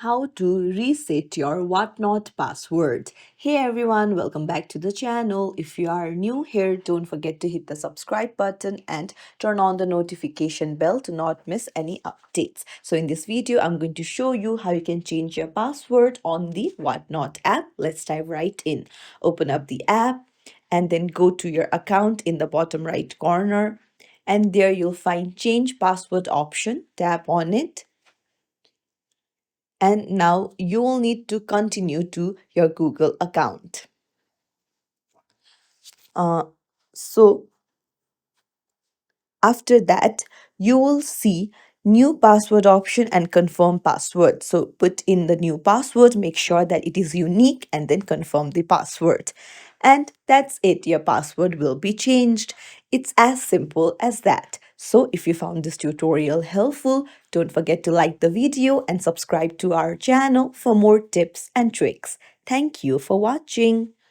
how to reset your whatnot password. Hey everyone, welcome back to the channel. If you are new here, don't forget to hit the subscribe button and turn on the notification bell to not miss any updates. So in this video, I'm going to show you how you can change your password on the whatnot app. Let's dive right in. Open up the app and then go to your account in the bottom right corner. And there you'll find change password option. Tap on it. And now you will need to continue to your Google account. Uh, so after that, you will see new password option and confirm password. So put in the new password, make sure that it is unique and then confirm the password. And that's it, your password will be changed. It's as simple as that. So if you found this tutorial helpful, don't forget to like the video and subscribe to our channel for more tips and tricks. Thank you for watching.